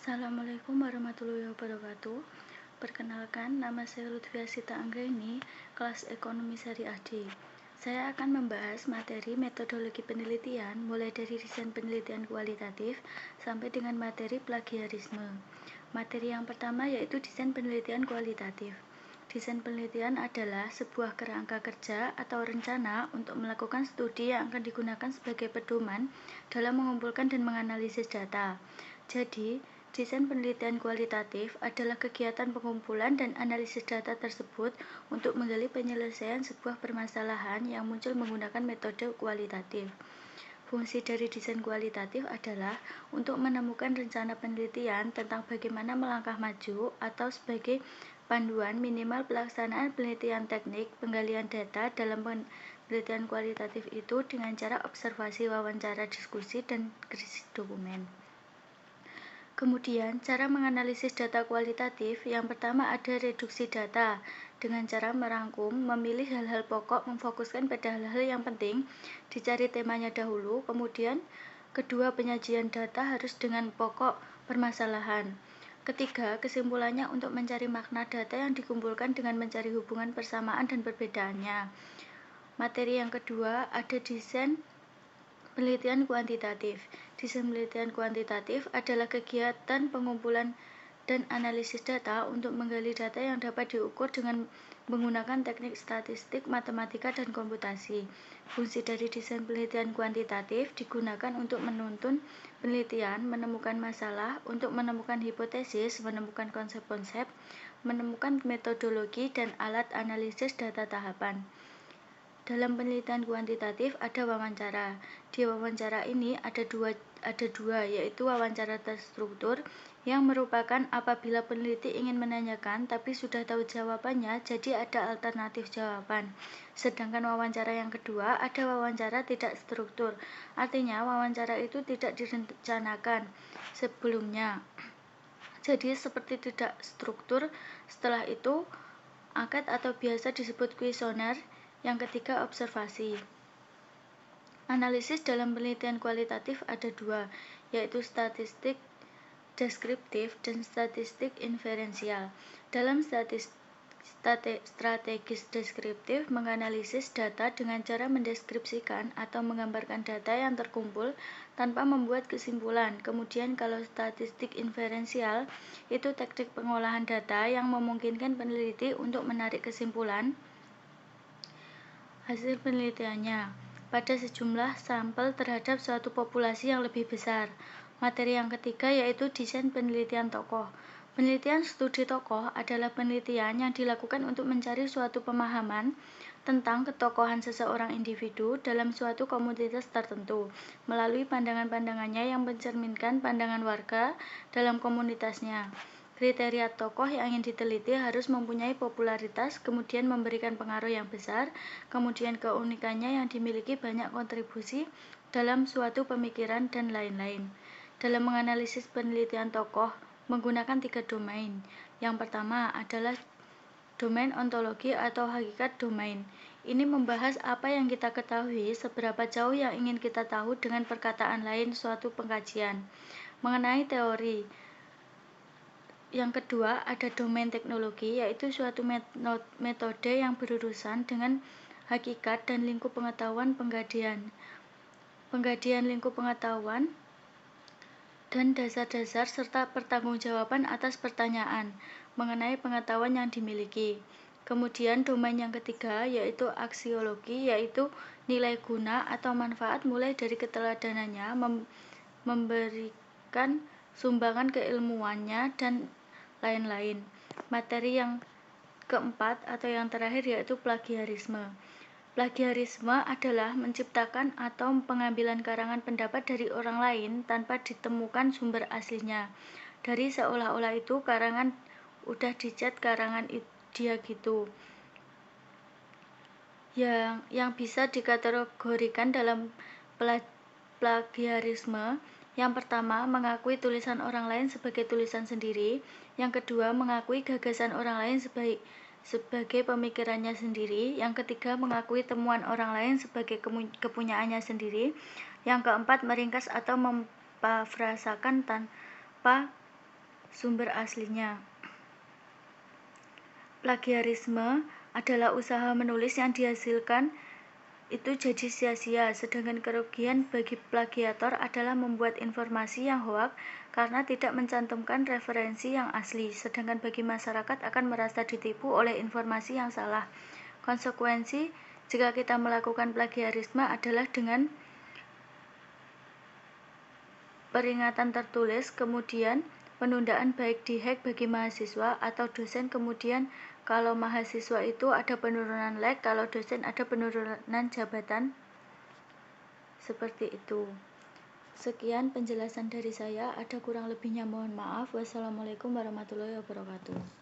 Assalamualaikum warahmatullahi wabarakatuh. Perkenalkan, nama saya Lutfia Sita Anggraini, kelas Ekonomi Syariah D. Saya akan membahas materi metodologi penelitian, mulai dari desain penelitian kualitatif sampai dengan materi plagiarisme. Materi yang pertama yaitu desain penelitian kualitatif. Desain penelitian adalah sebuah kerangka kerja atau rencana untuk melakukan studi yang akan digunakan sebagai pedoman dalam mengumpulkan dan menganalisis data. Jadi, desain penelitian kualitatif adalah kegiatan pengumpulan dan analisis data tersebut untuk menggali penyelesaian sebuah permasalahan yang muncul menggunakan metode kualitatif. Fungsi dari desain kualitatif adalah untuk menemukan rencana penelitian tentang bagaimana melangkah maju atau sebagai panduan minimal pelaksanaan penelitian teknik penggalian data dalam penelitian kualitatif itu dengan cara observasi, wawancara, diskusi, dan krisis dokumen. Kemudian, cara menganalisis data kualitatif yang pertama ada reduksi data dengan cara merangkum, memilih hal-hal pokok, memfokuskan pada hal-hal yang penting, dicari temanya dahulu, kemudian kedua penyajian data harus dengan pokok permasalahan. Ketiga, kesimpulannya untuk mencari makna data yang dikumpulkan dengan mencari hubungan persamaan dan perbedaannya. Materi yang kedua ada desain penelitian kuantitatif. Desain penelitian kuantitatif adalah kegiatan pengumpulan dan analisis data untuk menggali data yang dapat diukur dengan menggunakan teknik statistik, matematika, dan komputasi. Fungsi dari desain penelitian kuantitatif digunakan untuk menuntun penelitian, menemukan masalah, untuk menemukan hipotesis, menemukan konsep-konsep, menemukan metodologi, dan alat analisis data tahapan. Dalam penelitian kuantitatif ada wawancara. Di wawancara ini ada dua yaitu wawancara terstruktur yang merupakan apabila peneliti ingin menanyakan tapi sudah tahu jawabannya, jadi ada alternatif jawaban. Sedangkan wawancara yang kedua ada wawancara tidak struktur. Artinya wawancara itu tidak direncanakan sebelumnya. Jadi seperti tidak struktur. Setelah itu angket atau biasa disebut kuesioner. Yang ketiga, observasi. Analisis dalam penelitian kualitatif ada dua, yaitu statistik deskriptif dan statistik inferensial. Dalam strategis deskriptif menganalisis data dengan cara mendeskripsikan atau menggambarkan data yang terkumpul tanpa membuat kesimpulan. Kemudian kalau statistik inferensial itu teknik pengolahan data yang memungkinkan peneliti untuk menarik kesimpulan hasil penelitiannya pada sejumlah sampel terhadap suatu populasi yang lebih besar. Materi yang ketiga yaitu desain penelitian tokoh. Penelitian studi tokoh adalah penelitian yang dilakukan untuk mencari suatu pemahaman tentang ketokohan seseorang individu dalam suatu komunitas tertentu melalui pandangan-pandangannya yang mencerminkan pandangan warga dalam komunitasnya. Kriteria tokoh yang ingin diteliti harus mempunyai popularitas, kemudian memberikan pengaruh yang besar, kemudian keunikannya yang dimiliki banyak kontribusi dalam suatu pemikiran, dan lain-lain. Dalam menganalisis penelitian tokoh menggunakan 3 domain. Yang pertama adalah domain ontologi atau hakikat domain. Ini membahas apa yang kita ketahui, seberapa jauh yang ingin kita tahu dengan perkataan lain suatu pengkajian. Mengenai teori. Yang kedua ada domain teknologi, yaitu suatu metode yang berurusan dengan hakikat dan lingkup pengetahuan penggadian lingkup pengetahuan dan dasar-dasar serta pertanggungjawaban atas pertanyaan mengenai pengetahuan yang dimiliki. Kemudian domain yang ketiga yaitu aksiologi, yaitu nilai guna atau manfaat mulai dari keteladanannya, memberikan sumbangan keilmuannya, dan lain-lain. Materi yang keempat atau yang terakhir yaitu plagiarisme. Plagiarisme adalah menciptakan atau pengambilan karangan pendapat dari orang lain tanpa ditemukan sumber aslinya. Dari seolah-olah itu karangan udah dicat karangan dia gitu. Yang bisa dikategorikan dalam plagiarisme, yang pertama mengakui tulisan orang lain sebagai tulisan sendiri, yang kedua mengakui gagasan orang lain sebagai pemikirannya sendiri, yang ketiga mengakui temuan orang lain sebagai kepunyaannya sendiri, yang keempat meringkas atau memparafrasakan tanpa sumber aslinya. Plagiarisme adalah usaha menulis yang dihasilkan itu jadi sia-sia, sedangkan kerugian bagi plagiator adalah membuat informasi yang hoak karena tidak mencantumkan referensi yang asli, sedangkan bagi masyarakat akan merasa ditipu oleh informasi yang salah. Konsekuensi jika kita melakukan plagiarisme adalah dengan peringatan tertulis, kemudian penundaan baik di hack bagi mahasiswa atau dosen, kemudian kalau mahasiswa itu ada penurunan like, kalau dosen ada penurunan jabatan, seperti itu. Sekian penjelasan dari saya, ada kurang lebihnya mohon maaf. Wassalamualaikum warahmatullahi wabarakatuh.